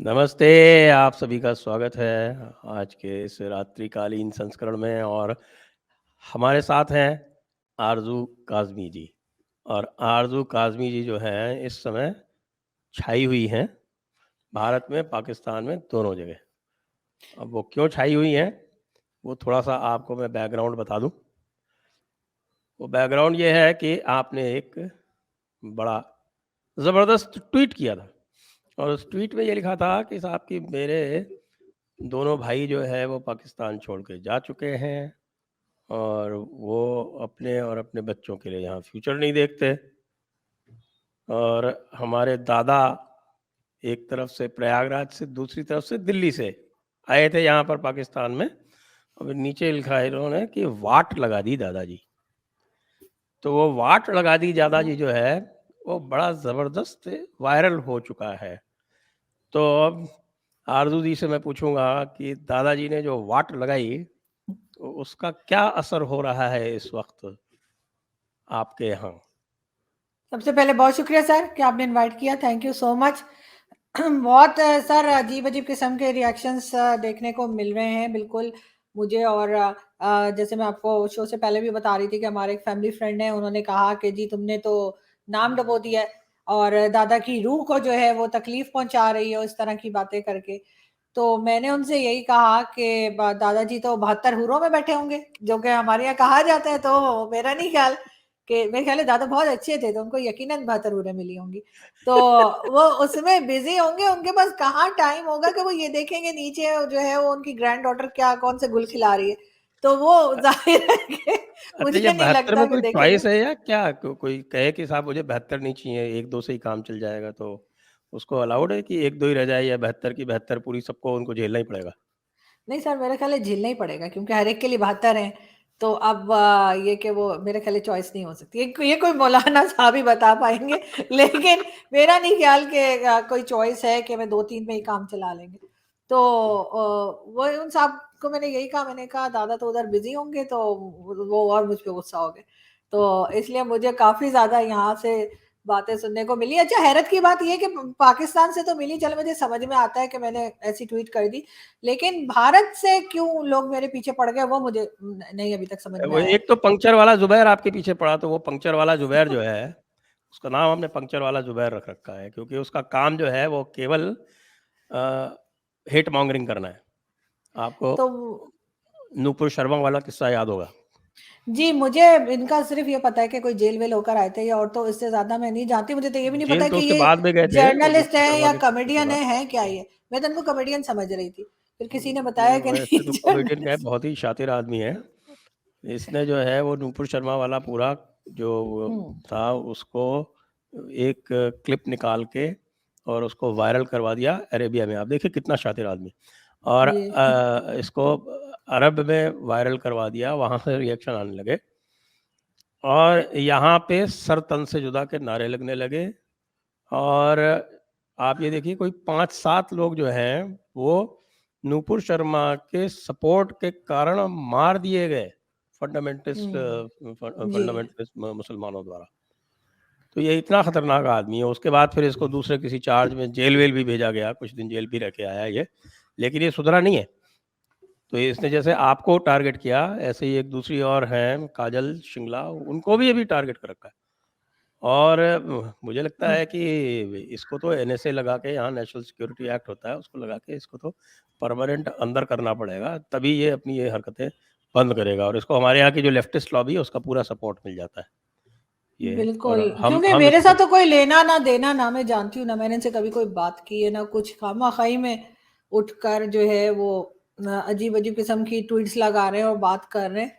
नमस्ते, आप सभी का स्वागत है आज के इस रात्रिकालीन संस्करण में। और हमारे साथ हैं आरज़ू काज़मी जी। और आरज़ू काज़मी जी जो हैं इस समय छाई हुई हैं भारत में, पाकिस्तान में, दोनों जगह। अब वो क्यों छाई हुई हैं वो थोड़ा-सा आपको मैं बैकग्राउंड बता दूँ। वो बैकग्राउंड ये है कि आपने एक बड़ा ज़बरदस्त ट्वीट किया था और उस ट्वीट में ये लिखा था कि साहब कि मेरे दोनों भाई जो है वो पाकिस्तान छोड़ के जा चुके हैं और वो अपने और अपने बच्चों के लिए यहाँ फ्यूचर नहीं देखते। और हमारे दादा एक तरफ से प्रयागराज से, दूसरी तरफ से दिल्ली से आए थे यहाँ पर पाकिस्तान में। और नीचे लिखा है इन्होंने कि वाट लगा दी दादाजी। तो वो वाट लगा दी दादाजी जो है वो बड़ा ज़बरदस्त वायरल हो चुका है। तो अब आरज़ू जी से मैं पूछूंगा कि दादाजी ने जो वाट लगाई तो उसका क्या असर हो रहा है इस वक्त आपके यहाँ? सबसे पहले बहुत शुक्रिया सर कि आपने इनवाइट किया। Thank you so much. बहुत सर अजीब-अजीब किस्म के रिएक्शंस देखने को मिल रहे हैं बिल्कुल मुझे। और जैसे मैं आपको शो से पहले भी बता रही थी कि हमारे एक फैमिली फ्रेंड हैं, उन्होंने कहा कि जी तुमने तो नाम डुबो दिया है और दादा की रूह को जो है वो तकलीफ पहुंचा रही हो इस तरह की बातें करके। तो मैंने उनसे यही कहा कि दादाजी तो 72 हूरों में बैठे होंगे, जो कि हमारे यहाँ कहा जाता है। तो मेरा नहीं ख्याल कि, मेरे ख्याल है दादा बहुत अच्छे थे तो उनको यकीनन 72 हूरें मिली होंगी। तो वो उसमें बिजी होंगे, उनके पास कहाँ टाइम होगा कि वो ये देखेंगे नीचे जो है वो उनकी ग्रैंड डॉटर क्या कौन से गुल खिला रही है। तो वो जाहिर है कि अच्छा, ये मुझे नहीं 72 लगता में कि कोई देखेंगे। चॉइस है या क्या? कोई कहे कि साहब मुझे 72 नहीं चाहिए, एक दो से ही काम चल जाएगा, तो उसको अलाउड है कि एक दो ही रह जाए, या 72 की 72 पूरी सबको उनको झेलना ही पड़ेगा? नहीं सर, मेरा ख्याल है झेलना ही पड़ेगा क्योंकि हर एक के लिए 72 हैं। तो अब ये कि वो मेरे ख्याल है चॉइस नहीं हो सकती। ये कोई मौलाना साहब ही बता पाएँगे लेकिन मेरा नहीं ख्याल कि कोई चॉइस है कि मैं 2-3 में ही काम चला लेंगे। तो वो उन साहब को मैंने यही कहा, मैंने कहा दादा तो उधर बिज़ी होंगे तो वो और मुझ पे गुस्सा हो गए। तो इसलिए मुझे काफ़ी ज़्यादा यहाँ से बातें सुनने को मिली। अच्छा, हैरत की बात ये है कि पाकिस्तान से तो मिली, चलो मुझे समझ में आता है कि मैंने ऐसी ट्वीट कर दी। लेकिन भारत से क्यों लोग मेरे पीछे पड़ गए वो मुझे नहीं अभी तक समझ में वो आया एक तो पंक्चर वाला जुबैर आपके पीछे पड़ा, तो वो पंक्चर वाला जुबैर जो है उसका नाम हमने पंक्चर वाला जुबैर रख रखा है, क्योंकि उसका काम जो है वो केवल हेट मॉन्गरिंग करना है। आपको तो नूपुर शर्मा वाला किस्सा याद होगा। जी, मुझे इनका सिर्फ़ ये पता है कि कोई जेल-वेल होकर आए थे, और तो इससे ज़्यादा मैं नहीं जानती। मुझे तो ये भी नहीं जेल पता तो कि उसके ये बाद में गए थे, वो जर्नलिस्ट नूपुर हैं शर्मा या के किस्से के कॉमेडियन बाद। हैं क्या ये? मैं तो इनको कॉमेडियन समझ रही थी। फिर किसी ने बताया नहीं, कि नहीं वैसे तो कॉमेडियन क्या है, जर्नलिस्ट। बहुत ही शातिर आदमी है। इसने जो है वो नूपुर शर्मा वाला पूरा जो हुँ, था उसको एक क्लिप निकाल के और उसको वायरल करवा दिया अरेबिया में। आप देखिए कितना शातिर आदमी। और जी। इसको अरब में वायरल करवा दिया, वहाँ से रिएक्शन आने लगे और यहाँ पे सर तन से जुदा के नारे लगने लगे। और आप ये देखिए कोई 5-7 लोग जो हैं वो नूपुर शर्मा के सपोर्ट के कारण मार दिए गए हुँ, जी। फंडामेंटलिस्ट मुसलमानों द्वारा। तो ये इतना खतरनाक आदमी है। उसके बाद फिर इसको दूसरे किसी चार्ज में जेल-वेल भी भेजा गया, कुछ दिन जेल भी रह के आया ये, लेकिन ये सुधरा नहीं है। तो इसने जैसे आपको टारगेट किया, ऐसे ही एक दूसरी और हैं काजल शिंगला, उनको भी अभी टारगेट कर रखा है। और मुझे लगता है कि इसको तो एनएसए लगा के, यहाँ नेशनल सिक्योरिटी एक्ट होता है, उसको लगा के इसको तो परमानेंट अंदर करना पड़ेगा, तभी ये अपनी ये हरकतें बंद करेगा। और इसको हमारे यहाँ की जो लेफ्टिस्ट लॉबी है उसका पूरा सपोर्ट मिल जाता है। ये है। बिल्कुल, और क्योंकि हम मेरे इसको साथ तो कोई लेना ना देना, ना मैं जानती हूँ, ना मैंने इनसे कभी कोई बात की है, ना कुछ। खामा-खाई में उठकर जो है वो अजीब-अजीब किस्म की ट्वीट्स लगा रहे हैं और बात कर रहे हैं।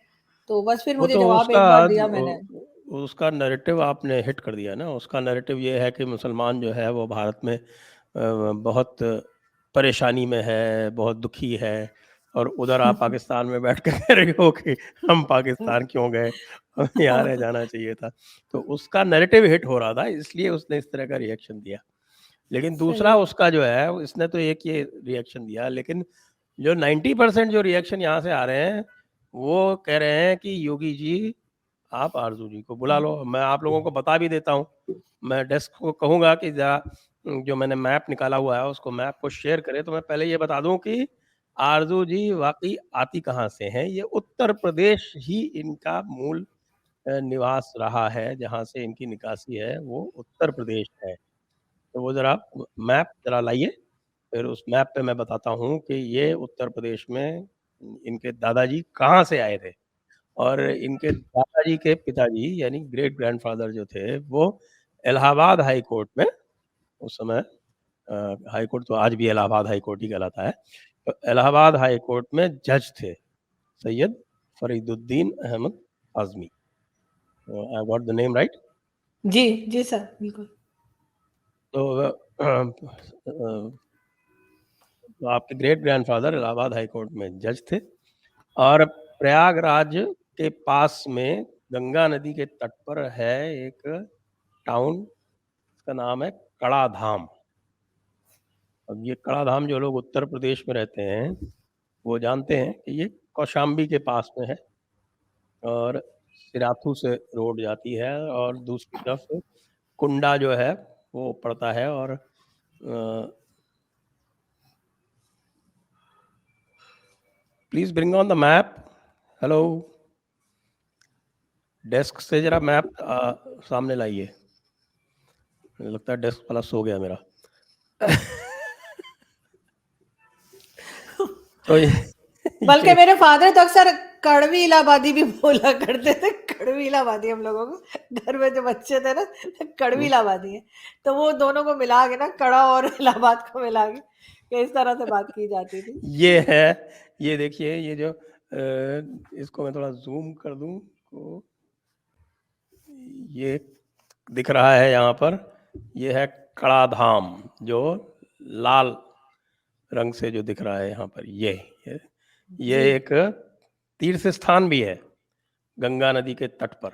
तो बस फिर वो मुझे तो जवाब उसका एक बार दिया मैंने। उसका नैरेटिव आपने हिट कर दिया ना। उसका नैरेटिव ये है कि मुसलमान जो है वो भारत में बहुत परेशानी में है, बहुत दुखी है, और उधर आप पाकिस्तान में बैठ कर कह रहे हो कि हम पाकिस्तान क्यों गए, हमें यहाँ रह जाना चाहिए था। तो उसका नैरेटिव हिट हो रहा था, इसलिए उसने इस तरह का रिएक्शन दिया। लेकिन दूसरा सही। उसका जो है, इसने तो एक ये रिएक्शन दिया, लेकिन जो 90% जो रिएक्शन यहाँ से आ रहे हैं वो कह रहे हैं कि योगी जी आप आरजू जी को बुला लो। मैं आप लोगों को बता भी देता हूँ, मैं डेस्क को कहूँगा कि ज़रा जो मैंने मैप निकाला हुआ है उसको मैप को शेयर करें, तो मैं पहले ये बता दूं कि आरजू जी वाकई आती कहाँ से हैं। ये उत्तर प्रदेश ही इनका मूल निवास रहा है, जहाँ से इनकी निकासी है वो उत्तर प्रदेश है। तो वो जरा मैप जरा लाइए, फिर उस मैप पे मैं बताता हूँ कि ये उत्तर प्रदेश में इनके दादाजी कहाँ से आए थे। और इनके दादाजी के पिताजी यानी ग्रेट ग्रैंडफादर जो थे वो इलाहाबाद हाई कोर्ट में उस समय, हाई कोर्ट तो आज भी इलाहाबाद हाई कोर्ट ही कहलाता है, तो इलाहाबाद हाई कोर्ट में जज थे Syed Fariduddin Ahmed Azmi. I got the name right? जी जी सर, बिल्कुल। तो तो आपके great grandfather Allahabad high court में जज थे, और प्रयागराज के पास में गंगा नदी के तट पर है एक टाउन, इसका नाम है कड़ा धाम। अब ये कड़ा धाम जो लोग उत्तर प्रदेश में रहते हैं वो जानते हैं कि ये कौशाम्बी के पास में है, और सिराथू से रोड जाती है, और दूसरी तरफ कुंडा जो है वो पड़ता है। और please bring on the map. Hello, desk से जरा मैप सामने लाइए। लगता है डेस्क वाला सो गया मेरा। तो बल्कि मेरे फादर तो अक्सर कड़वी इलाहाबादी भी बोला करते थे। कड़वी इलाहाबादी हम लोगों को घर में जो बच्चे थे ना, कड़वी इलाहाबादी है, तो वो दोनों को मिला के ना, कड़ा और इलाहाबाद को मिला के इस तरह से बात की जाती थी। ये है, ये देखिए, ये जो इसको मैं थोड़ा जूम कर दूं तो ये दिख रहा है यहाँ पर, ये है कड़ा धाम, जो लाल रंग से जो दिख रहा है यहाँ पर, ये जी एक तीर्थ स्थान भी है गंगा नदी के तट पर।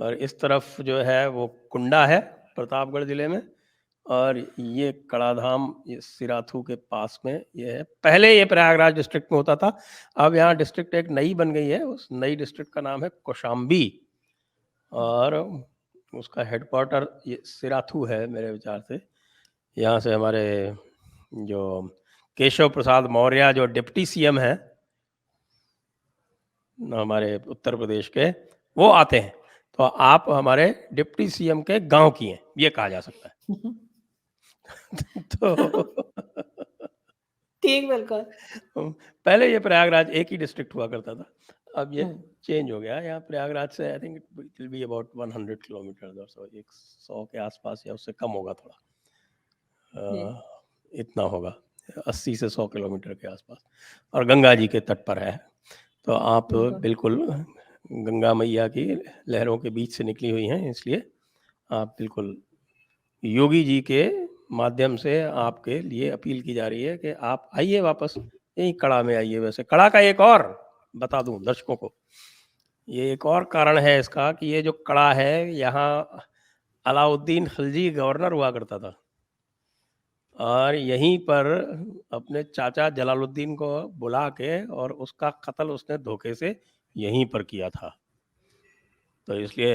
और इस तरफ जो है वो कुंडा है प्रतापगढ़ जिले में, और ये कड़ाधाम ये सिराथू के पास में ये है। पहले ये प्रयागराज डिस्ट्रिक्ट में होता था, अब यहाँ डिस्ट्रिक्ट एक नई बन गई है, उस नई डिस्ट्रिक्ट का नाम है कौशाम्बी, और उसका हेडक्वार्टर ये सिराथू है मेरे विचार से। यहाँ से हमारे जो केशव प्रसाद मौर्य जो डिप्टी सीएम हैं हमारे उत्तर प्रदेश के, वो आते हैं, तो आप हमारे डिप्टी सीएम के गांव की हैं, ये कहा जा सकता है। तो ठीक, बिल्कुल। पहले ये प्रयागराज एक ही डिस्ट्रिक्ट हुआ करता था, अब ये चेंज हो गया। यहाँ प्रयागराज से I think it will be about 100 kilometre और सो, 100 के आसपास या उससे कम होगा थोड़ा, इतना होगा, 80 से 100 किलोमीटर के आसपास, और गंगा जी के तट पर है। तो आप बिल्कुल गंगा मैया की लहरों के बीच से निकली हुई हैं, इसलिए आप बिल्कुल योगी जी के माध्यम से आपके लिए अपील की जा रही है कि आप आइए वापस यही कड़ा में आइए। वैसे कड़ा का एक और बता दूं दर्शकों को, ये एक और कारण है इसका कि ये जो कड़ा है, यहाँ अलाउद्दीन खिलजी गवर्नर हुआ करता था, और यहीं पर अपने चाचा जलालुद्दीन को बुला के और उसका कत्ल उसने धोखे से यहीं पर किया था। तो इसलिए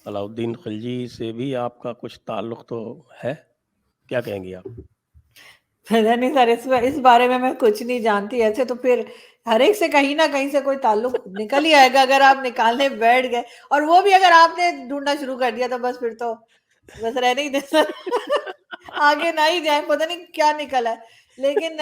अलाउद्दीन खिलजी से भी आपका कुछ ताल्लुक तो है, क्या कहेंगी आप? पता नहीं सर, इस बारे में मैं कुछ नहीं जानती। ऐसे तो फिर हर एक से कहीं ना कहीं से कोई ताल्लुक निकल ही आएगा अगर आप निकालने बैठ गए, और वो भी अगर आपने ढूंढना शुरू कर दिया तो बस फिर तो बस रहने ही दे सर। आगे ना ही जाए, पता नहीं क्या निकला है। लेकिन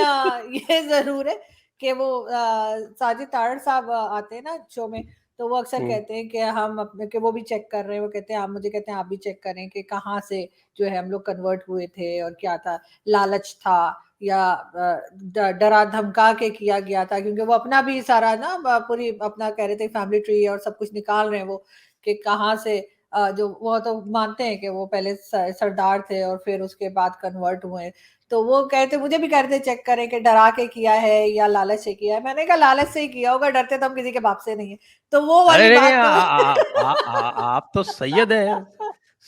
ये जरूर है कि वो साजिद तारड़ साहब आते हैं ना शो में, तो वो अक्सर कहते हैं कि हम अपने कि वो भी चेक कर रहे हैं। वो कहते हैं, आप मुझे कहते हैं आप भी चेक करें कि कहाँ से जो है हम लोग कन्वर्ट हुए थे, और क्या था, लालच था या डरा धमका के किया गया था, क्योंकि वो अपना भी सारा ना पूरी अपना कह रहे थे फैमिली ट्री और सब कुछ निकाल रहे हैं वो, कि कहाँ से जो वो तो मानते हैं कि वो पहले सरदार थे और फिर उसके बाद कन्वर्ट हुए। तो वो कहते, मुझे भी कहते चेक करें कि डरा के किया है या लालच से किया है। मैंने कहा लालच से ही किया होगा, डरते तो हम किसी के बाप से नहीं है। तो वो वाली अरे नहीं, बात आप तो सैयद हैं,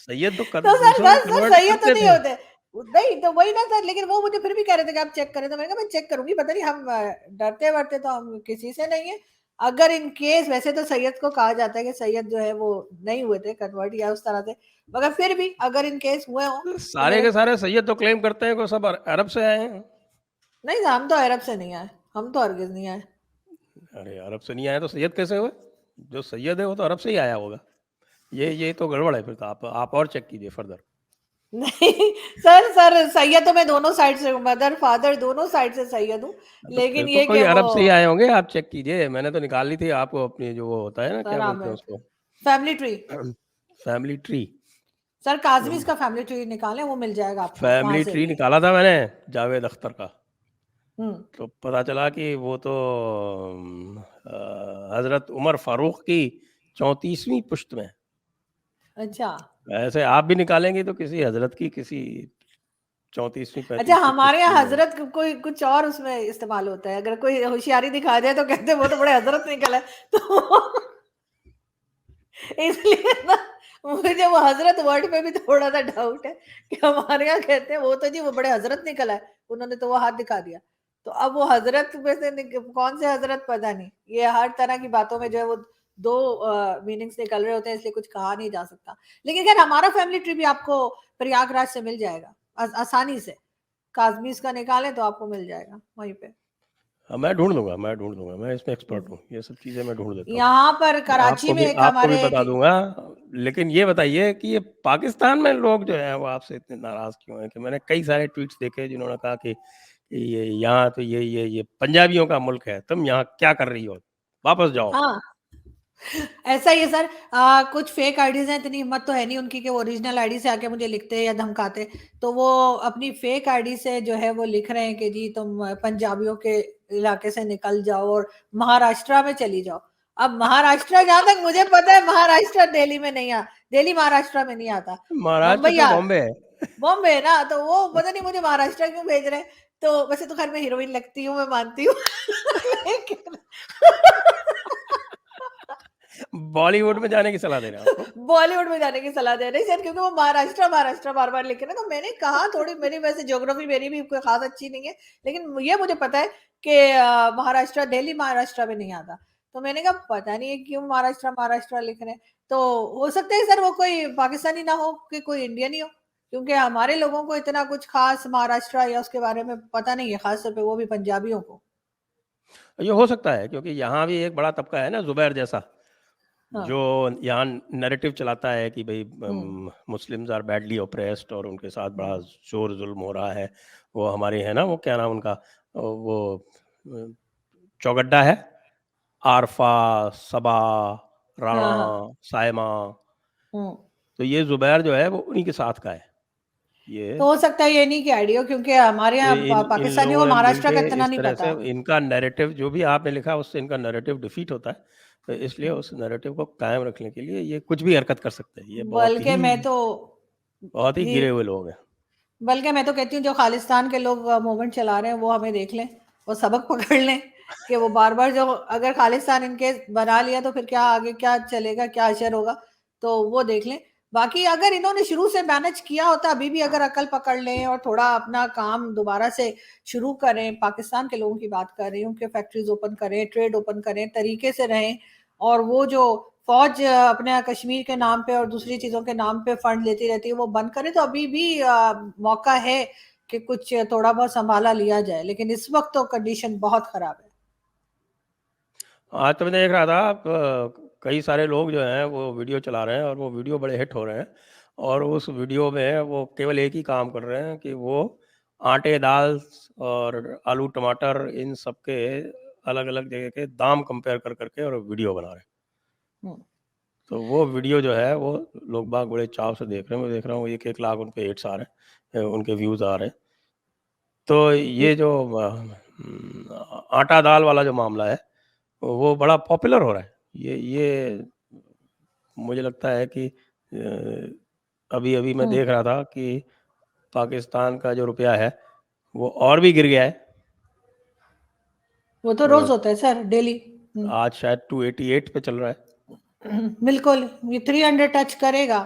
सैयद तो तो सर दूसरों को बस सर कन्वर्ट सही तो करते नहीं थे। होते। नहीं तो वही ना सर, लेकिन वो मुझे फिर भी कह रहे थे कि आप चेक करें, तो मैंने कहा मैं चेक करूंगी, पता नहीं हम डरते वरते तो हम किसी से नहीं है। अगर इन केस, वैसे तो सैयद को कहा जाता है कि सैयद जो है वो नहीं हुए थे कन्वर्ट या उस तरह से, मगर फिर भी अगर इन केस हुए हो तो सारे मेरे, के सारे सैयद तो क्लेम करते हैं कि सब अरब से आए हैं। नहीं हम तो अरब से नहीं आए, हम तो हरगिज नहीं आए। अरे अरब से नहीं आए तो सैयद कैसे हुए? जो सैयद है वो तो अरब से ही आया होगा। ये तो गड़बड़ है फिर तो। आप और चेक कीजिए फर्दर। नहीं सर, सर सैयद तो मैं दोनों साइड से हूँ, मदर फादर दोनों साइड से सैयद हूँ, तो फिर लेकिन तो ये कोई कि वो, अरब से ही आए होंगे, आप चेक कीजिए। मैंने तो निकाल ली थी आपको अपनी, जो वो होता है ना, क्या सर बोलते हैं हमें उसको, family tree, family tree. Sir काजमीज का फैमिली ट्री निकालें, वो मिल जाएगा आपको वहां फैमिली से ट्री भी। निकाला था मैंने जावेद अख्तर का, हम्म। तो पता चला कि वो तो हजरत उमर फारूक की 34वीं पुश्त में। अच्छा, ऐसे आप भी निकालेंगे तो किसी हजरत की किसी 34वीं अच्छा 35वीं पुश्त हमारे यहाँ में। हजरत कोई कुछ और उसमें इस्तेमाल होता है, अगर कोई होशियारी दिखा जाए तो कहते हैं वो तो बड़े हजरत निकला है, तो इसलिए ना मुझे वो हजरत वर्ड पे भी थोड़ा सा डाउट है कि हमारे यहाँ कहते हैं वो तो जी वो बड़े हजरत निकला है, उन्होंने तो वो हाथ दिखा दिया। तो अब वो हजरत में से कौन से हजरत पता नहीं, ये हर तरह की बातों में जो है वो दो मीनिंग्स निकल रहे होते हैं, इसलिए कुछ कहा नहीं जा सकता। लेकिन खैर हमारा फैमिली ट्री भी आपको प्रयागराज से मिल जाएगा आसानी से, काजमीज का निकालें तो आपको मिल जाएगा वहीं पे। हाँ, मैं ढूंढ दूंगा, मैं इसमें एक्सपर्ट हम्म। हूँ, ये सब चीज़ें मैं ढूंढ देता हूँ। यहाँ पर कराची में एक आपको भी हमारे बता दूंगा। लेकिन ये बताइए कि ये पाकिस्तान में लोग जो है वो आपसे इतने नाराज क्यों हैं? कि मैंने कई सारे ट्वीट्स देखे जिन्होंने कहा कि ये यहाँ तो ये पंजाबियों का मुल्क है, तुम यहाँ क्या कर रही हो, वापस जाओ। हाँ ऐसा ही है सर। कुछ फेक आईडीज हैं, इतनी हिम्मत तो है नहीं उनकी कि वो ओरिजिनल आईडी से आके मुझे लिखते या धमकाते, तो वो अपनी फेक आईडी से जो है वो लिख रहे हैं कि जी तुम पंजाबियों के इलाके से निकल जाओ और महाराष्ट्र में चली जाओ। अब महाराष्ट्र, जहां तक मुझे पता है महाराष्ट्र दिल्ली में नहीं आ, दिल्ली महाराष्ट्र में नहीं आता, महाराष्ट्र मुंबई तो आ, बॉम्बे है। बॉम्बे है ना, तो वो पता नहीं मुझे महाराष्ट्र क्यों भेज रहे हैं। तो वैसे तो खैर मैं हीरोइन लगती हूँ, मैं मानती हूँ लेकिन बॉलीवुड में जाने की सलाह दे रहे हैं आपको। बॉलीवुड में जाने की सलाह दे रहे हैं सर, क्योंकि वो महाराष्ट्र महाराष्ट्र बार बार लिख रहे हैं, तो मैंने कहा थोड़ी, मेरी वैसे ज्योग्राफी मेरी भी कोई खास अच्छी नहीं है, लेकिन ये मुझे पता है कि महाराष्ट्र दिल्ली महाराष्ट्र में नहीं आता। तो मैंने कहा पता नहीं है क्यों महाराष्ट्र महाराष्ट्र लिख रहे हैं। तो हो सकता है सर वो कोई पाकिस्तानी ना हो कि कोई इंडियन ही हो, क्योंकि हमारे लोगों को इतना कुछ खास महाराष्ट्र या उसके बारे में पता नहीं है, खासतौर पे वो भी पंजाबियों को। ये हो सकता है क्योंकि यहाँ भी एक बड़ा तबका है ना जुबैर जैसा, जो हाँ। यहाँ नैरेटिव चलाता है कि भाई हम्म। मुस्लिम्स आर बैडली ओप्रेस्ड और उनके साथ बड़ा हम्म। जोर जुल्म हो रहा है। वो हमारे है ना, वो क्या नाम उनका, वो चौगड्डा है, आरफा, सबा, राणा, हाँ हाँ। सायमा। हम्म। तो ये जुबैर जो है वो उन्हीं के साथ का है। ये तो हो सकता है ये नहीं की आईडी हो, क्योंकि हमारे तो यहाँ इन पाकिस्तानियों लोगों को ने महाराष्ट्र मिलके का इतना इस नहीं तरह से पता। इनका नैरेटिव जो भी आपने लिखा उससे इनका नैरेटिव डिफीट होता है। तो इसलिए उस नैरेटिव को कायम रखने के लिए ये कुछ भी हरकत कर सकते हैं। ये बल्कि मैं तो बहुत ही जी, गिरे हुए लोग हैं। बल्कि मैं तो कहती हूँ जो खालिस्तान के लोग मूवमेंट चला रहे हैं वो हमें देख लें, वो सबक पकड़ लें कि वो बार बार जो, अगर खालिस्तान इनके बना लिया तो फिर क्या आगे क्या चलेगा, क्या असर होगा, तो वो देख लें। बाकी अगर इन्होंने शुरू से मैनेज किया होता, अभी भी अगर अकल पकड़ लें और थोड़ा अपना काम दोबारा से शुरू करें, पाकिस्तान के लोगों की बात कर रही हूँ, कि फैक्ट्रीज ओपन करें, ट्रेड ओपन करें, तरीके से रहें, और वो जो फौज अपने कश्मीर के नाम पे और दूसरी चीजों के नाम पे फंड लेती रहती है वो बंद करे, तो अभी भी मौका है कि कुछ थोड़ा बहुत संभाला लिया जाए, लेकिन इस वक्त तो कंडीशन बहुत खराब है। आज तो मैं देख रहा था कई सारे लोग जो हैं वो वीडियो चला रहे हैं और वो वीडियो बड़े हिट हो रहे हैं। और उस वीडियो में वो केवल एक ही काम कर रहे हैं कि वो आटे, दाल और आलू, टमाटर, इन सब के अलग अलग जगह के दाम कंपेयर कर करके और वीडियो बना रहे हैं। हम्म। तो वो वीडियो जो है वो लोग बाग बड़े चाव से देख रहे हैं। मैं देख रहा हूँ 1-1 लाख उन पे हिट्स आ रहे हैं, उनके व्यूज़ आ रहे हैं। तो ये जो आटा दाल वाला जो मामला है वो बड़ा पॉपुलर हो रहा है। ये मुझे लगता है कि अभी-अभी मैं हम्म। देख रहा था कि पाकिस्तान का जो रुपया है वो और भी गिर गया है। वो तो रोज होता है सर, डेली। आज शायद 288 पे चल रहा है। बिल्कुल, ये 300 टच करेगा,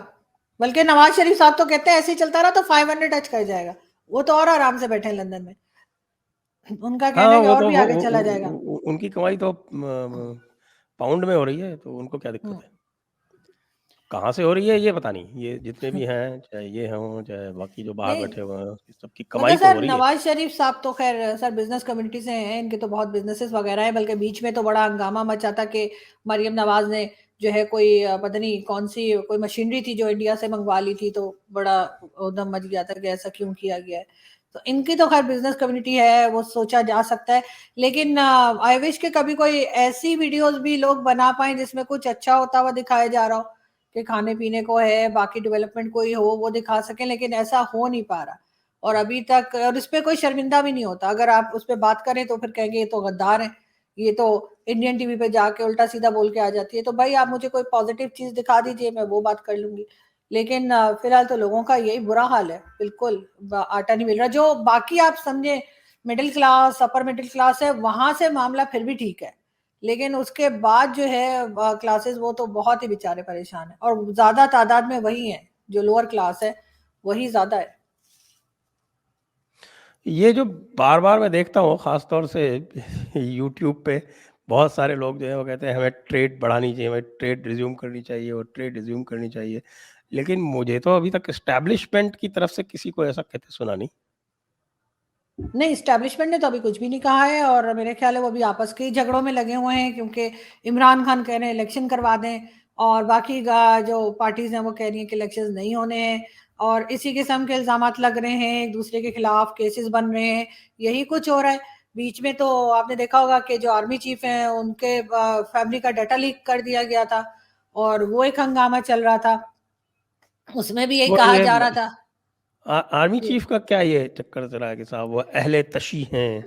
बल्कि नवाज शरीफ साहब तो कहते हैं ऐसे ही चलता रहा तो 500 टच कर जाएगा। वो तो और आराम से बैठे हैं लंदन में, उनका कहना हाँ, है कि वो और तो भी आगे चला जाएगा। उनकी कमाई तो पाउंड में हो रही है, तो उनको क्या दिक्कत है? कहाँ से हो रही है ये पता नहीं। ये जितने भी हैं, चाहे ये हों, चाहे बाकी जो बाहर नहीं, बैठे हुए हैं, सबकी कमाई मतलब तो हो सर रही है। नवाज शरीफ साहब तो खैर सर बिजनेस कम्युनिटी से हैं, इनके तो बहुत बिजनेसेस वगैरह हैं, बल्कि बीच में तो बड़ा हंगामा मचा था कि मरियम नवाज ने जो है कोई पता नहीं कौन सी कोई मशीनरी थी जो इंडिया से मंगवा ली थी, तो बड़ा उधम मच गया था कि ऐसा क्यों किया गया है। तो इनकी तो खैर बिजनेस कम्युनिटी है, वो सोचा जा सकता है, लेकिन आई विश के कभी कोई ऐसी वीडियोस भी लोग बना पाए जिसमें कुछ अच्छा होता हुआ दिखाया जा रहा हो, कि खाने पीने को है, बाकी डेवलपमेंट कोई हो वो दिखा सके, लेकिन ऐसा हो नहीं पा रहा। और अभी तक, और इस पे कोई शर्मिंदा भी नहीं होता, अगर आप उस पर बात करें तो फिर कहेंगे ये तो गद्दार है, ये तो इंडियन टीवी पे जाके उल्टा सीधा बोल के आ जाती है। तो भाई आप मुझे कोई पॉजिटिव चीज दिखा दीजिए, मैं वो बात कर लूंगी। लेकिन फिलहाल तो लोगों का यही बुरा हाल है, बिल्कुल आटा नहीं मिल रहा। जो बाकी आप समझे middle class upper middle class है, वहां से मामला फिर भी ठीक है, लेकिन उसके बाद जो है क्लासेस, वो तो बहुत ही बेचारे परेशान है, और ज्यादा तादाद में वही है, जो लोअर क्लास है वही ज्यादा है। ये जो बार-बार मैं देखता हूँ, ख़ास तौर से यूट्यूब पे बहुत सारे लोग जो हैं वो कहते हैं हमें ट्रेड बढ़ानी चाहिए, हमें ट्रेड रिज़्यूम करनी चाहिए और ट्रेड रिज़्यूम करनी चाहिए। लेकिन मुझे तो अभी तक एस्टैब्लिशमेंट की तरफ से किसी को ऐसा कहते सुना नहीं। नहीं, एस्टैब्लिशमेंट ने तो अभी कुछ भी नहीं कहा है, और मेरे ख्याल है वो भी आपस के ही झगड़ों में लगे हुए हैं, क्योंकि इमरान खान कह रहे हैं इलेक्शन करवा दें, और बाकी जो पार्टीज हैं वो कह रही हैं कि इलेक्शन नहीं होने हैं, और इसी किस्म के इल्जामात लग रहे हैं, एक दूसरे के खिलाफ केसेस बन रहे हैं, यही कुछ हो रहा है। बीच में तो आपने देखा होगा कि जो आर्मी चीफ हैं उनके फैमिली का डाटा लीक कर दिया गया था, और वो एक हंगामा चल रहा था, उसमें भी यही वो कहा ये जा रहा था। आर्मी जी चीफ का क्या ये चक्कर चला है कि साहब वो अहले तशी हैं,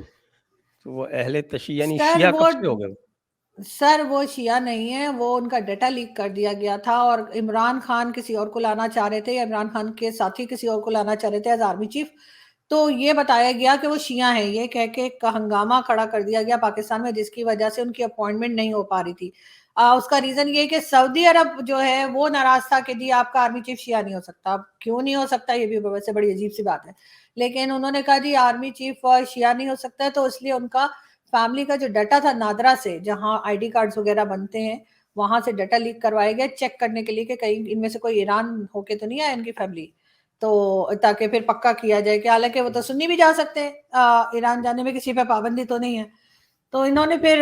तो वो अहले तशी यानी सर शिया वो कब से हो गए? सर वो शिया नहीं है, वो उनका डाटा लीक कर दिया गया था, और इमरान खान किसी और को लाना चाह रहे थे, या इमरान खान के साथी किसी और को लाना चाह रहे थे एज आर्मी चीफ। तो ये बताया गया कि वो शिया है, ये कह के एक हंगामा खड़ा कर दिया गया पाकिस्तान में, जिसकी वजह से उनकी अपॉइंटमेंट नहीं हो पा रही थी। उसका रीजन ये कि सऊदी अरब जो है वो नाराज था कि जी आपका आर्मी चीफ शिया नहीं हो सकता। अब क्यों नहीं हो सकता, ये भी वैसे बड़ी अजीब सी बात है, लेकिन उन्होंने कहा जी आर्मी चीफ शिया नहीं हो सकता है, तो इसलिए उनका फैमिली का जो डाटा था नादरा से, जहां आईडी कार्ड्स वगैरह बनते हैं, वहां से डाटा लीक करवाया गया, चेक करने के लिए कि कहीं इनमें से कोई ईरान होके तो नहीं आया इनकी फैमिली, तो ताकि फिर पक्का किया जाए कि हालांकि वो तो सुन्नी भी जा सकते हैं, ईरान जाने में किसी पे पाबंदी तो नहीं है। तो इन्होंने फिर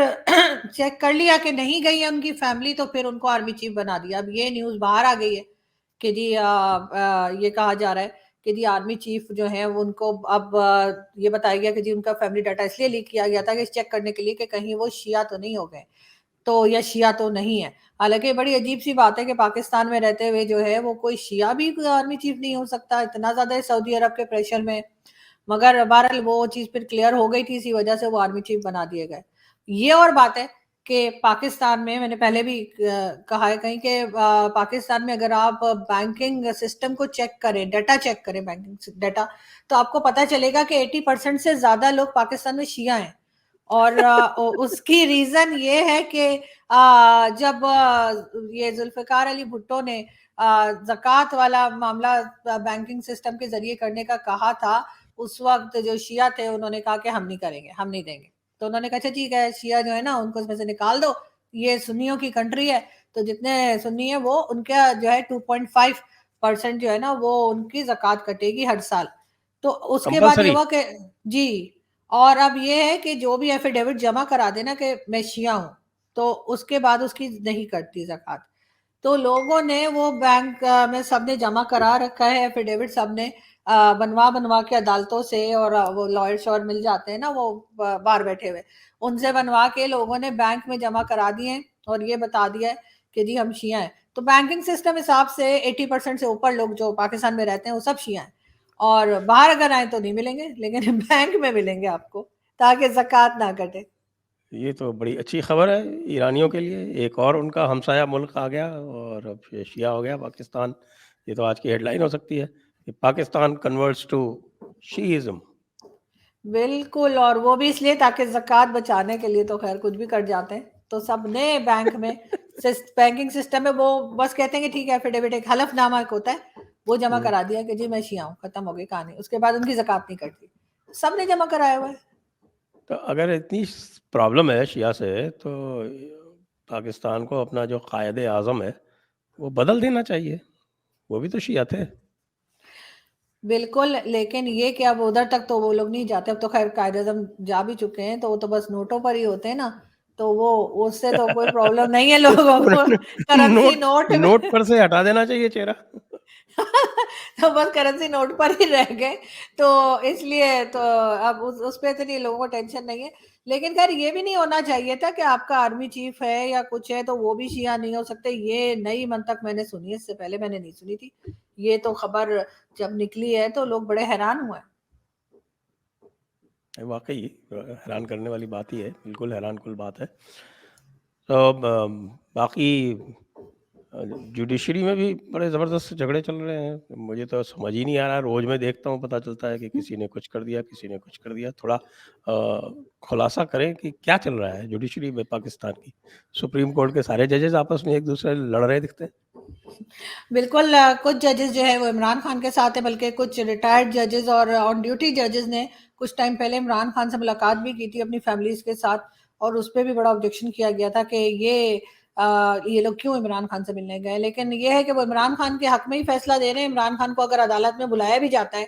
चेक कर लिया कि नहीं गई है उनकी फैमिली, तो फिर उनको आर्मी चीफ बना दिया। अब ये न्यूज बाहर आ गई है कि जी ये कहा जा रहा है कि जी आर्मी चीफ जो है वो उनको अब ये बताया गया कि जी उनका फैमिली डाटा इसलिए लीक किया गया था कि चेक करने के लिए कि कहीं वो शिया तो नहीं हो गए, तो या शिया तो नहीं है। हालांकि बड़ी अजीब सी बात है कि पाकिस्तान में रहते हुए जो है वो कोई शिया भी आर्मी चीफ नहीं हो सकता, इतना ज्यादा सऊदी अरब के प्रेशर में। मगर बहरहाल वो चीज फिर क्लियर हो गई थी, इसी वजह से वो आर्मी चीफ बना दिए गए। ये और बात है कि पाकिस्तान में, मैंने पहले भी कहा है कहीं कि पाकिस्तान में अगर आप बैंकिंग सिस्टम को चेक करें, डाटा चेक करें बैंकिंग डाटा, तो आपको पता चलेगा कि 80% से ज्यादा लोग पाकिस्तान में शिया हैं। और उसकी रीजन ये है कि जब ये जुल्फिकार अली भुट्टो ने जक़ात वाला मामला बैंकिंग सिस्टम के जरिए करने का कहा था, उस वक्त जो शिया थे उन्होंने कहा कि हम नहीं करेंगे, हम नहीं देंगे। तो उन्होंने कहा अच्छा ठीक है, शिया जो है ना उनको इसमें से निकाल दो, ये सुन्नियों की कंट्री है, तो जितने सुन्नी है वो उनका जो है 2.5% जो है ना वो उनकी जक़ात कटेगी हर साल। तो उसके बाद ये कंपल्सरी? हुआ कि जी, और अब ये है कि जो भी एफिडेविट जमा करा देना कि मैं शिया हूं, तो उसके बाद उसकी नहीं कटती जक़ात। तो लोगों ने वो बैंक में सबने जमा करा रखा है एफिडेविट, सबने बनवा बनवा के अदालतों से, और वो लॉयर शॉयर मिल जाते हैं ना वो बाहर बैठे हुए, उनसे बनवा के लोगों ने बैंक में जमा करा दिए हैं, और ये बता दिया है कि जी हम शिया हैं। तो बैंकिंग सिस्टम हिसाब से 80% से ऊपर लोग जो पाकिस्तान में रहते हैं वो सब शिया हैं, और बाहर अगर आए तो नहीं मिलेंगे, लेकिन बैंक में मिलेंगे आपको, ताकि जक़ात ना कटे। ये तो बड़ी अच्छी खबर है ईरानियों के लिए। एक और उनका हमसाया मुल्क आ गया और अब ये शिया हो गया पाकिस्तान। ये तो आज की हेडलाइन हो सकती है कि पाकिस्तान कन्वर्ट्स टू शीइज्म। बिल्कुल, और वो भी इसलिए ताकि ज़कात बचाने के लिए, तो खैर कुछ भी कर जाते हैं। तो सबने बैंक में बैंकिंग सिस्टम में वो बस कहते हैं कि ठीक है, एफिडेविट एक हलफनामा एक होता है, वो जमा करा दिया कि जी मैं शिया हूँ, खत्म हो गई कहानी। उसके बाद उनकी ज़कात नहीं कटती, सबने जमा कराया हुआ है। तो अगर इतनी प्रॉब्लम है शिया से, तो पाकिस्तान को अपना जो कायदे आज़म है वो बदल देना चाहिए, वो भी तो शिया थे। बिल्कुल, लेकिन ये कि अब उधर तक तो वो लोग नहीं जाते, अब तो खैर कायदे-आज़म जा भी चुके हैं, तो वो तो बस नोटों पर ही होते हैं ना, तो वो उससे तो कोई प्रॉब्लम नहीं है लोगों को, करेंसी नोट नोट में नोट पर से हटा देना चाहिए चेहरा। तो बस करेंसी नोट पर ही रह गए, तो इसलिए तो अब उस पे इतनी लोगों को टेंशन नहीं है। लेकिन खैर ये भी नहीं होना चाहिए था कि आपका आर्मी चीफ है या कुछ है तो वो भी शिया नहीं हो सकते, ये नई मंतक मैंने सुनी है, इससे पहले मैंने नहीं सुनी थी। ये तो खबर जब निकली है तो लोग बड़े हैरान हुए। वाक़ई हैरान करने वाली बात ही है, बिल्कुल हैरानकुन बात है। तो बाकी जुडिशरी में भी बड़े ज़बरदस्त झगड़े चल रहे हैं। मुझे तो समझ ही नहीं आ रहा, रोज़ मैं देखता हूँ, पता चलता है कि किसी ने कुछ कर दिया, किसी ने कुछ कर दिया। थोड़ा खुलासा करें कि क्या चल रहा है जुडिशरी में पाकिस्तान की? सुप्रीम कोर्ट के सारे जजेस आपस में एक-दूसरे से लड़ रहे दिखते हैं। बिल्कुल कुछ जजेस जो है वो इमरान खान के साथ है, बल्कि कुछ रिटायर्ड जजेस और ऑन ड्यूटी जजेस ने कुछ टाइम पहले इमरान खान से मुलाकात भी की थी अपनी फैमिलीज के साथ, और उस पर भी बड़ा ऑब्जेक्शन किया गया था कि ये लोग क्यों इमरान खान से मिलने गए। लेकिन ये है कि वो इमरान खान के हक में ही फैसला दे रहे हैं। इमरान खान को अगर अदालत में बुलाया भी जाता है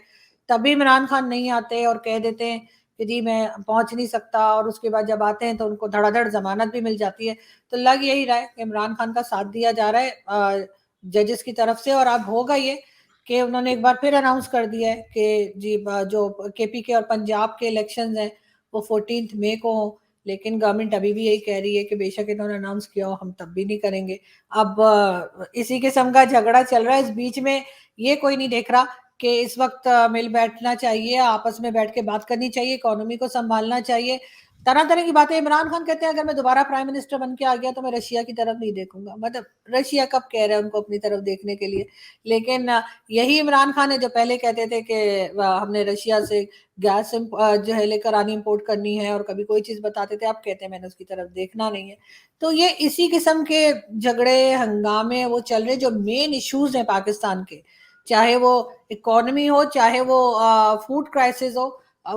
तभी इमरान खान नहीं आते और कह देते हैं कि जी मैं पहुंच नहीं सकता, और उसके बाद जब आते हैं तो उनको धड़ाधड़ जमानत भी मिल जाती है। तो लग यही रहा है कि इमरान खान का साथ दिया जा रहा है जजेस की तरफ से। और अब होगा ये कि उन्होंने एक बार फिर अनाउंस कर दिया है कि जी जो केपी के और पंजाब के इलेक्शंस हैं वो 14 मई को हो, लेकिन गवर्नमेंट अभी भी यही कह रही है कि बेशक इन्होंने अनाउंस किया हो हम तब भी नहीं करेंगे। अब इसी किस्म का झगड़ा चल रहा है। इस बीच में ये कोई नहीं देख रहा कि इस वक्त मिल बैठना चाहिए, आपस में बैठ के बात करनी चाहिए, इकोनॉमी को संभालना चाहिए। तरह तरह की बातें। इमरान खान कहते हैं अगर मैं दोबारा प्राइम मिनिस्टर बन के आ गया तो मैं रशिया की तरफ नहीं देखूंगा। मतलब रशिया कब कह रहे हैं उनको अपनी तरफ देखने के लिए? लेकिन यही इमरान खान है जो पहले कहते थे कि हमने रशिया से गैस जो है लेकर आनी, इम्पोर्ट करनी है, और कभी कोई चीज बताते थे, अब कहते हैं मैंने उसकी तरफ देखना नहीं है। तो ये इसी किस्म के झगड़े हंगामे वो चल रहे जो मेन इश्यूज हैं पाकिस्तान के, चाहे वो इकोनॉमी हो, चाहे वो फूड क्राइसिस हो,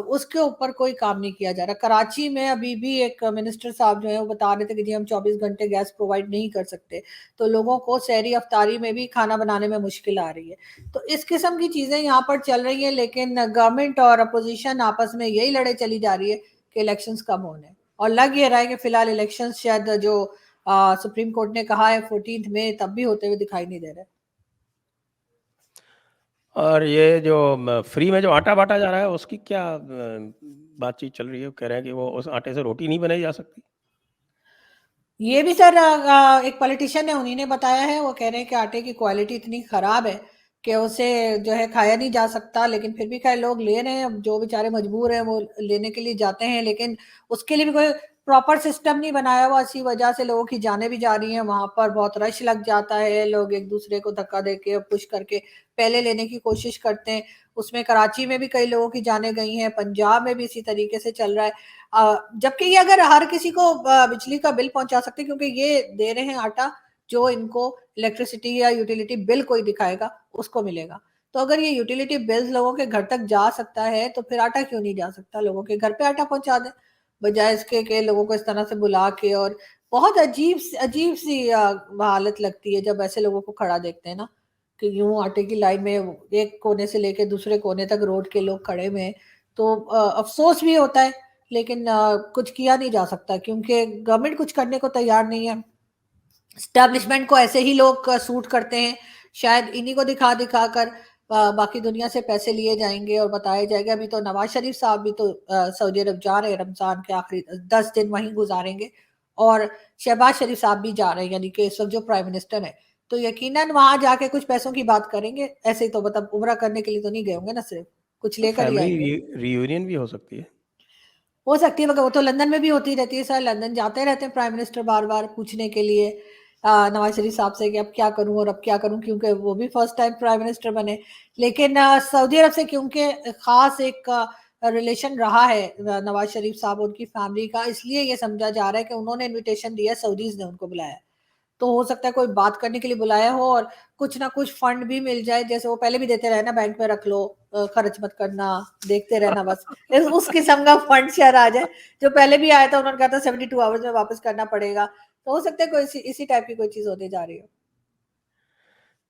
उसके ऊपर कोई काम नहीं किया जा रहा। कराची में अभी भी एक मिनिस्टर साहब जो है वो बता रहे थे कि जी हम 24 घंटे गैस प्रोवाइड नहीं कर सकते, तो लोगों को सहरी अफ्तारी में भी खाना बनाने में मुश्किल आ रही है। तो इस किस्म की चीजें यहाँ पर चल रही हैं, लेकिन गवर्नमेंट और अपोजिशन आपस में यही लड़े चली जा रही है कि इलेक्शंस कब होने। और लग ये रहा है कि फिलहाल इलेक्शंस शायद जो सुप्रीम कोर्ट ने कहा है 14 में तब भी होते हुए दिखाई नहीं दे रहे। और ये जो फ्री में जो आटा बांटा जा रहा है उसकी क्या बातचीत चल रही है? कह रहे हैं कि वो उस आटे से रोटी नहीं बनाई जा सकती। ये भी सर एक पॉलिटिशियन है उन्हीं ने बताया है। वो कह रहे हैं कि आटे की क्वालिटी इतनी खराब है कि उसे जो है खाया नहीं जा सकता, लेकिन फिर भी खैर लोग ले रहे हैं। अब जो बेचारे मजबूर हैं वो लेने के लिए जाते हैं, लेकिन उसके लिए भी कोई प्रॉपर सिस्टम नहीं बनाया हुआ। इसी वजह से लोगों की जानें भी जा रही हैं। वहां पर बहुत रश लग जाता है, लोग एक दूसरे को धक्का देके पुश करके पहले लेने की कोशिश करते हैं। उसमें कराची में भी कई लोगों की जानें गई हैं, पंजाब में भी इसी तरीके से चल रहा है। जबकि ये अगर हर किसी को बिजली का बिल पहुंचा सकते हैं, क्योंकि ये दे रहे हैं आटा जो इनको इलेक्ट्रिसिटी या यूटिलिटी बिल कोई दिखाएगा उसको मिलेगा। तो अगर ये यूटिलिटी बिल्स लोगों के घर तक जा सकता है तो फिर आटा क्यों नहीं जा सकता? लोगों के घर पे आटा पहुंचा दें, बजाय इसके कि लोगों को इस तरह से बुला के। और बहुत अजीब सी हालत लगती है जब ऐसे लोगों को खड़ा देखते हैं ना, कि यूं आटे की लाइन में एक कोने से लेके दूसरे कोने तक रोड के लोग खड़े हुए हैं। तो अफसोस भी होता है, लेकिन कुछ किया नहीं जा सकता क्योंकि गवर्नमेंट कुछ करने को तैयार नहीं है। स्टैब्लिशमेंट को ऐसे ही लोग सूट करते हैं, शायद इन्हीं को दिखा दिखा कर बाकी दुनिया से पैसे लिए जाएंगे और बताया जाएगा। अभी तो नवाज शरीफ साहब भी तो सऊदी अरब जा रहे हैं, रमजान के आखिरी 10 दिन वहीं गुजारेंगे। और शहबाज शरीफ साहब भी जा रहे हैं, यानी कि इस वक्त जो प्राइम मिनिस्टर है, तो यकीनन वहां जाके कुछ पैसों की बात करेंगे। ऐसे ही तो मतलब उम्रा करने के लिए तो नहीं गए होंगे ना, सिर्फ कुछ तो लेकर ही फैमिली आएंगे। रियूनियन भी हो सकती है। हो सकती है, मगर वो तो लंदन में भी होती रहती है सर। लंदन जाते रहते हैं प्राइम मिनिस्टर बार बार पूछने के लिए नवाज शरीफ साहब से कि अब क्या करूं और अब क्या करूं, क्योंकि वो भी फर्स्ट टाइम प्राइम मिनिस्टर बने। लेकिन सऊदी अरब से क्योंकि खास एक रिलेशन रहा है नवाज शरीफ साहब उनकी फैमिली का, इसलिए ये समझा जा रहा है कि उन्होंने इनविटेशन दिया, सऊदीज ने उनको बुलाया। तो हो सकता है कोई बात करने के लिए बुलाया हो और कुछ ना कुछ फंड भी मिल जाए, जैसे वो पहले भी देते रहे ना, बैंक में रख लो, खर्च मत करना, देखते रहना बस। उस किस्म का फंड शेयर आ जाए, जो पहले भी आया था। उन्होंने कहा था 72 आवर्स में वापस करना पड़ेगा, तो हो सकता है कोई इसी टाइप की कोई चीज होने जा रही हो।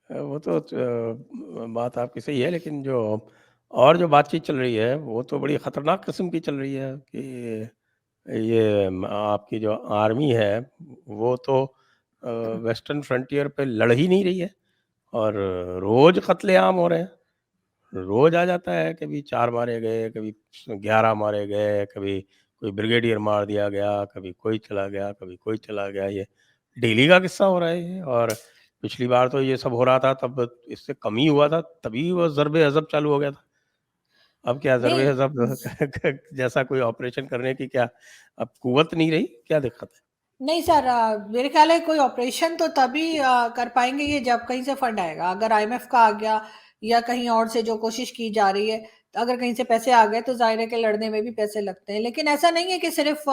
वो तो बात आपकी सही है, लेकिन जो बातचीत चल रही है वो तो बड़ी खतरनाक किस्म की चल रही है कि ये आपकी जो आर्मी है वो तो वेस्टर्न फ्रंटियर पे लड़ ही नहीं रही है, और रोज कत्लेआम हो रहे हैं। रोज आ जाता है, कभी 4 मारे गए, कभी 11 मारे गए, कभी कोई ब्रिगेडियर मार दिया गया, कभी कोई चला गया, कभी कोई चला गया। ये डेली का किस्सा हो रहा है ये। और पिछली बार तो ये सब हो रहा था तब इससे कम ही हुआ था, तभी वो ज़र्ब-ए-हज़ब चालू हो गया था। अब क्या नहीं ज़र्ब-ए-हज़ब जैसा कोई ऑपरेशन करने की क्या अब कुव्वत नहीं रही? क्या दिक्कत है? नहीं सर, मेरे ख्याल है कोई ऑपरेशन तो तभी कर पाएंगे ये जब कहीं से फंड आएगा। अगर आईएमएफ का आ गया या कहीं और से जो कोशिश की जा रही है, तो अगर कहीं से पैसे आ गए तो जाहिर है कि लड़ने में भी पैसे लगते हैं। लेकिन ऐसा नहीं है कि सिर्फ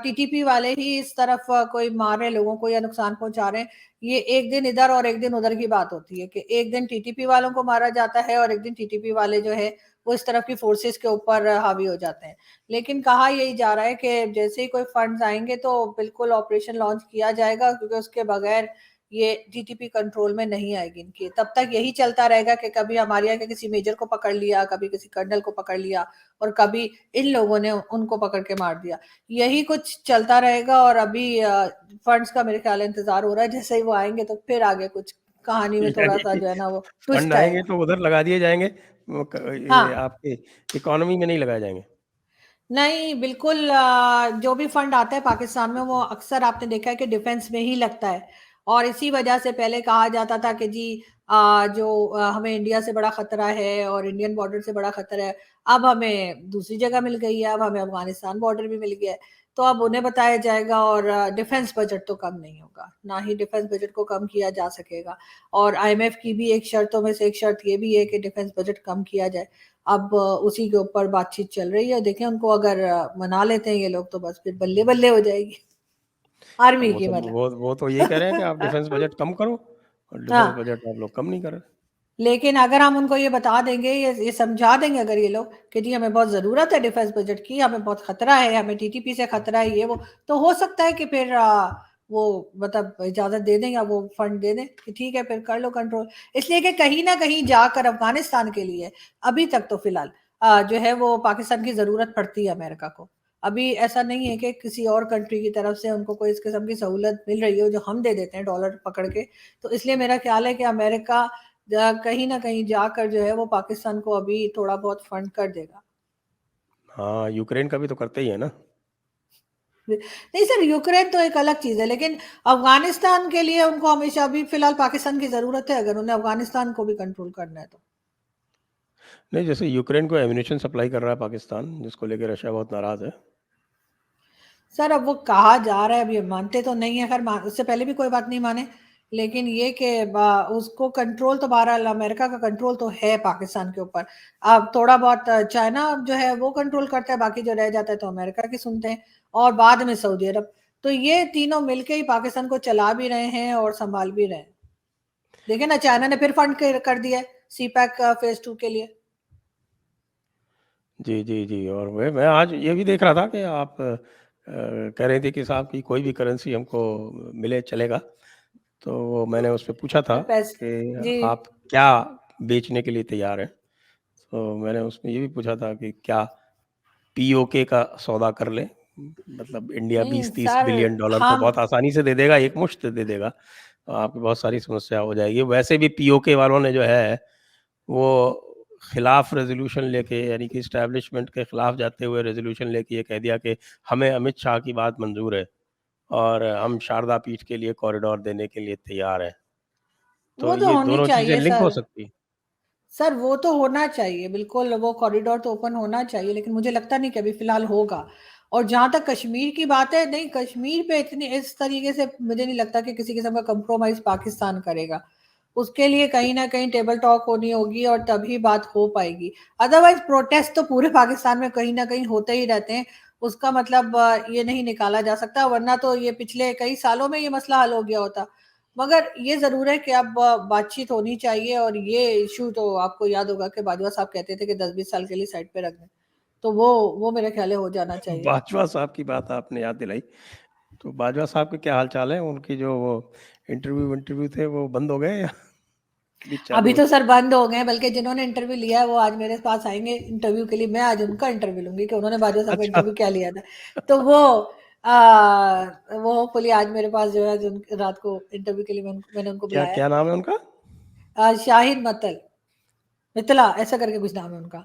टीटीपी वाले ही इस तरफ कोई मार रहे लोगों को या नुकसान पहुंचा रहे हैं। ये एक दिन इधर और एक दिन उधर की बात होती है कि एक दिन टीटीपी वालों को मारा जाता है और एक दिन टीटीपी वाले जो है वो इस तरफ की फोर्सेस के ऊपर हावी हो जाते हैं। लेकिन कहा यही जा रहा है कि जैसे ही कोई फंड्स आएंगे तो बिल्कुल ऑपरेशन लॉन्च किया जाएगा, क्योंकि उसके बगैर ये टीटीपी कंट्रोल में नहीं आएगी इनकी। तब तक यही चलता रहेगा कि कभी हमारे यहाँ के किसी मेजर को पकड़ लिया, कभी किसी कर्नल को पकड़ लिया, और कभी इन लोगों ने उनको पकड़ के मार दिया। यही कुछ चलता रहेगा। और अभी फंड्स का मेरे ख्याल इंतजार हो रहा है, जैसे ही वो आएंगे तो फिर आगे कुछ कहानी में थोड़ा सा यानी जो है ना वो फंड ट्विस्ट आएँगे आएगा। तो उधर लगा दिए जाएँगे, वो ये हाँ, आपके इकोनॉमी में नहीं लगाए जाएँगे। नहीं, बिल्कुल जो भी फंड आता है पाकिस्तान में वो अक्सर आपने देखा है कि डिफेंस में ही लगता है। और इसी वजह से पहले कहा जाता था कि जी हमें इंडिया से बड़ा खतरा है और इंडियन बॉर्डर से बड़ा खतरा है। अब हमें दूसरी जगह मिल गई है, अब हमें अफगानिस्तान बॉर्डर भी मिल गया है। तो अब उन्हें बताया जाएगा, और डिफेंस बजट तो कम नहीं होगा, ना ही डिफेंस बजट को कम किया जा सकेगा। और आईएमएफ की भी एक शर्तों में से एक शर्त ये भी है कि डिफेंस बजट कम किया जाए। अब उसी के ऊपर बातचीत चल रही है। देखें उनको अगर मना लेते हैं ये लोग तो बस फिर बल्ले बल्ले हो जाएगी आर्मी वो की तो मतलब। वो तो यही कह रहे हैं कि आप डिफेंस बजट कम करो, और डिफेंस हाँ, बजट आप लोग कम नहीं कर रहे। लेकिन अगर हम उनको ये बता देंगे, ये समझा देंगे अगर ये लोग कि जी हमें बहुत जरूरत है डिफेंस बजट की, हमें बहुत खतरा है, हमें टीटीपी से खतरा है, ये वो, तो हो सकता है कि फिर वो मतलब इजाजत दे दें या वो फंड दे दें कि ठीक है फिर कर लो कंट्रोल। इसलिए कि कहीं ना कहीं जाकर अफगानिस्तान के लिए अभी तक तो फिलहाल जो है वो पाकिस्तान की जरूरत पड़ती है अमेरिका को। अभी ऐसा नहीं है कि किसी और कंट्री की तरफ से उनको कोई इस किस्म की सहूलत मिल रही हो जो हम दे देते हैं डॉलर पकड़ के। तो इसलिए मेरा ख्याल है कि अमेरिका कहीं ना कहीं जाकर जो है वो पाकिस्तान को अभी थोड़ा बहुत फंड कर देगा। हाँ, यूक्रेन का भी तो करते ही है ना। नहीं सर, यूक्रेन तो एक अलग चीज है, लेकिन अफगानिस्तान के लिए उनको हमेशा अभी फिलहाल पाकिस्तान की जरूरत है, अगर उन्हें अफगानिस्तान को भी कंट्रोल करना है तो। नहीं, जैसे यूक्रेन को एम्यूनिशन सप्लाई कर रहा है पाकिस्तान, जिसको लेके रशिया बहुत नाराज़ है। सर अब वो कहा जा रहा है, अभी मानते तो नहीं है, खैर उससे पहले भी कोई बात नहीं माने। लेकिन ये कि उसको कंट्रोल तो बहरहाल अमेरिका का कंट्रोल तो है पाकिस्तान के ऊपर। अब थोड़ा बहुत चाइना जो है वो कंट्रोल करता है, बाकी जो रह जाता है तो अमेरिका की सुनते हैं, और बाद में सऊदी अरब। तो ये तीनों मिलके ही पाकिस्तान को चला भी रहे हैं और संभाल भी रहे हैं। देखे ना, चाइना ने फिर फंड कर दिया है सी पैक फेज 2 के लिए। जी, जी, जी। और मैं आज ये भी देख रहा था कि आप कह रही थी कि साहब की कोई भी करेंसी हमको मिले चलेगा। तो मैंने उसपे पूछा था पैसे कि जी। आप क्या बेचने के लिए तैयार हैं? तो मैंने उसमें ये भी पूछा था कि क्या पीओके का सौदा कर लें? मतलब इंडिया नहीं 20-30 सर, बिलियन डॉलर तो हम बहुत आसानी से दे देगा, एक मुश्त दे देगा। तो आपकी बहुत सारी समस्या हो जाएगी। वैसे भी पीओके वालों ने जो है, वो खिलाफ रेज़ोल्यूशन लेके, यानी कि एस्टेब्लिशमेंट के खिलाफ जाते हुए रेज़ोल्यूशन लेके ये कह दिया कि हमें अमित शाह की बात मंज़ूर है और हम शारदा पीठ के लिए कॉरिडोर देने के लिए तैयार हैं। तो वो तो ये होनी दोनों चीज़ें चाहिए लिंक हो सर। सकती हैं। सर वो तो होना चाहिए, बिल्कुल वो कॉरिडोर तो ओपन होना चाहिए, लेकिन मुझे लगता नहीं कि अभी फिलहाल होगा। और जहां तक कश्मीर की बात है, नहीं कश्मीर पे इतनी इस तरीके से मुझे नहीं लगता कि किसी किस्म का कंप्रोमाइज पाकिस्तान करेगा। उसके लिए कहीं ना कहीं टेबल टॉक होनी होगी और तभी बात हो पाएगी। अदरवाइज प्रोटेस्ट तो पूरे पाकिस्तान में कहीं ना कहीं होते ही रहते हैं। उसका मतलब ये नहीं निकाला जा सकता, वरना तो ये पिछले कई सालों में ये मसला हल हो गया होता। मगर ये ज़रूर है कि अब बातचीत होनी चाहिए। और ये इश्यू तो आपको याद होगा कि बाजवा साहब कहते थे कि 10-20 साल के लिए साइड पे रख दें। तो वो मेरे ख्याल है हो जाना चाहिए। बाजवा साहब की बात आपने याद दिलाई। तो बाजवा साहब के क्या हाल चाल है? उनकी जो वो इंटरव्यू थे वो बंद हो गए या भी चालू अभी हो? तो सर बंद हो गए हैं, बल्कि जिन्होंने इंटरव्यू लिया है वो आज मेरे पास आएंगे इंटरव्यू के लिए। मैं आज उनका इंटरव्यू लूंगी कि उन्होंने बाजवा साहब का अच्छा। इंटरव्यू क्या लिया था। तो वो होपफुली आज मेरे पास जो है, जो रात को इंटरव्यू के लिए मैंने उनको क्या बुलाया क्या नाम है उनका? शाहिद मित्तला ऐसा करके कुछ नाम है उनका।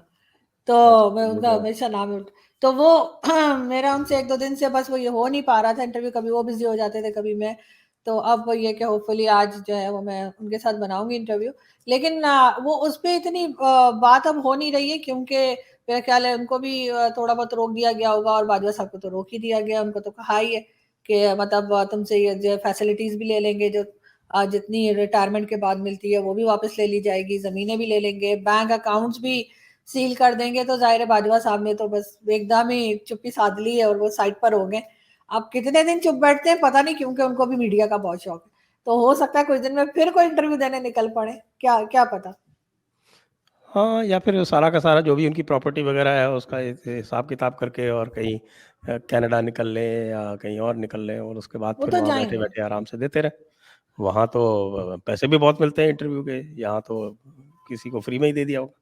तो मैं अच्छा, उनका मुझे हमेशा नाम तो वो मेरा उनसे 1-2 दिन से बस वो ये हो नहीं पा रहा था इंटरव्यू, कभी वो बिज़ी हो जाते थे, कभी मैं। तो अब वो ये कि होपफुली आज जो है वो मैं उनके साथ बनाऊँगी इंटरव्यू। लेकिन वो उस पे इतनी बात अब हो नहीं रही है, क्योंकि मेरा ख़्याल है उनको भी थोड़ा बहुत रोक दिया गया होगा, और बाजवा साहब को तो रोक ही दिया गया। उनको तो कहा ही है कि मतलब तुमसे ये जो फैसिलिटीज़ भी ले लेंगे, जो जितनी रिटायरमेंट के बाद मिलती है वो भी वापस ले ली जाएगी, ज़मीनें भी ले लेंगे, बैंक अकाउंट्स भी सील कर देंगे। तो ज़ाहिर है बाजवा साहब ने तो बस एकदम ही चुप्पी साध ली है और वो साइड पर हो गए। अब कितने दिन चुप बैठते हैं पता नहीं, क्योंकि उनको भी मीडिया का बहुत शौक है। तो हो सकता है कुछ दिन में फिर कोई इंटरव्यू देने निकल पड़े, क्या क्या पता। हाँ, या फिर सारा का सारा जो भी उनकी प्रॉपर्टी वगैरह है उसका हिसाब किताब करके और कहीं कनाडा निकल लें या कहीं और निकल लें, और उसके बाद वो फिर तो वहाँ जाएंगे। बैठे-बैठे आराम से देते रहें। वहाँ तो पैसे भी बहुत मिलते हैं इंटरव्यू के, यहाँ तो किसी को फ्री में ही दे दिया होगा।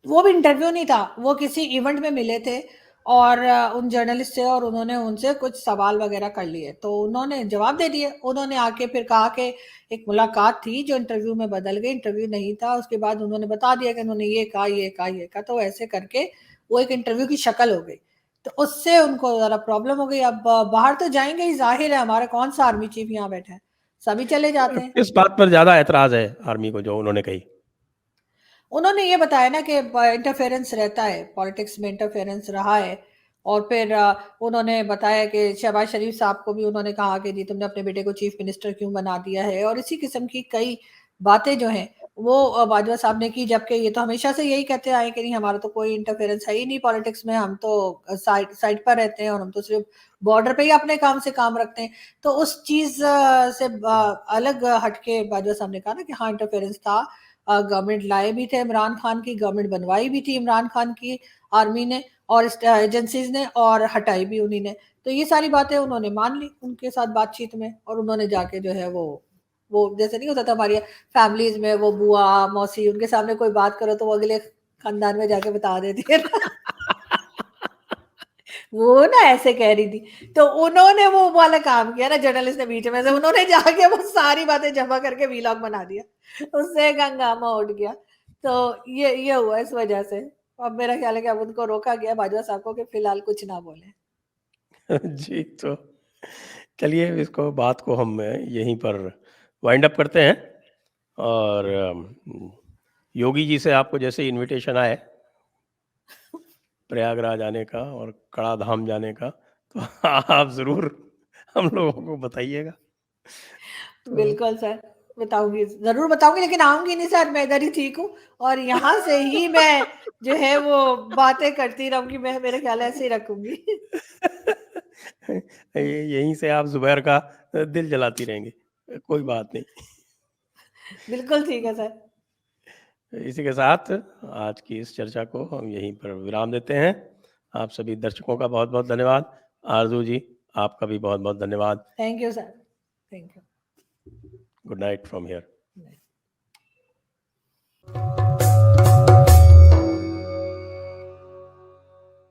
वो भी इंटरव्यू नहीं था, वो किसी इवेंट में मिले थे और उन जर्नलिस्ट से, और उन्होंने उनसे कुछ सवाल वगैरह कर लिए, तो उन्होंने जवाब दे दिए। उन्होंने आके फिर कहा कि एक मुलाकात थी जो इंटरव्यू में बदल गई, इंटरव्यू नहीं था। उसके बाद उन्होंने बता दिया कि उन्होंने ये कहा, ये कहा, ये कहा। तो ऐसे करके वो एक इंटरव्यू की शक्ल हो गई। तो उससे उनको ज़रा प्रॉब्लम हो गई। अब बाहर तो जाएंगे ही, जाहिर है, हमारा कौन सा आर्मी चीफ यहाँ बैठा है, सभी चले जाते हैं। किस बात पर ज़्यादा ऐतराज़ है आर्मी को जो उन्होंने कही? उन्होंने ये बताया ना कि इंटरफेरेंस रहता है, पॉलिटिक्स में इंटरफेरेंस रहा है। और फिर उन्होंने बताया कि शहबाज शरीफ साहब को भी उन्होंने कहा कि जी तुमने अपने बेटे को चीफ मिनिस्टर क्यों बना दिया है, और इसी किस्म की कई बातें जो हैं वो बाजवा साहब ने की। जबकि ये तो हमेशा से यही कहते आए कि नहीं, हमारा तो कोई इंटरफेरेंस है ही नहीं पॉलिटिक्स में, हम तो साइड साइड पर रहते हैं और हम तो सिर्फ बॉर्डर पे ही अपने काम से काम रखते हैं। तो उस चीज से अलग हटके बाजवा साहब ने कहा ना कि हाँ इंटरफेरेंस था। गवर्नमेंट लाए भी थे इमरान खान की, गवर्नमेंट बनवाई भी थी इमरान खान की आर्मी ने और एजेंसीज ने, और हटाई भी उन्हीं ने। तो ये सारी बातें उन्होंने मान ली उनके साथ बातचीत में, और उन्होंने जाके जो है वो जैसे नहीं होता था हमारी फैमिलीज में, वो बुआ मौसी उनके सामने कोई बात करो तो वो अगले खानदान में जाके बता देती है ना। वो ना ऐसे कह रही थी, तो उन्होंने वो वाला काम किया ना, जर्नलिस्ट ने बीच में से उन्होंने जाके वो सारी बातें जमा करके वीलॉग बना दिया। उससे एक हंगामा उठ गया। तो ये हुआ इस वजह से। अब मेरा ख्याल है कि अब उनको रोका गया बाजवा साहब को कि फिलहाल कुछ ना बोले। जी, तो चलिए इसको बात को हम यहीं पर वाइंड अप करते हैं। और योगी जी से आपको जैसे इनविटेशन आए प्रयागराज आने का और कड़ा धाम जाने का, तो आप ज़रूर हम लोगों को बताइएगा। तो बिल्कुल सर, बताऊंगी, जरूर बताऊंगी, लेकिन आऊंगी नहीं सर, मैं इधर ही ठीक हूँ। और यहाँ से ही मैं जो है वो बातें करती रहूंगी, मैं मेरे ख्याल ऐसे ही रखूंगी। यहीं से आप ज़ुबैर का दिल जलाती रहेंगी। कोई बात नहीं। बिल्कुल ठीक है सर। इसी के साथ आज की इस चर्चा को हम यहीं पर विराम देते हैं। आप सभी दर्शकों का बहुत-बहुत धन्यवाद। आरज़ू जी, आपका भी बहुत-बहुत धन्यवाद। Thank you sir. Thank good night from here. You.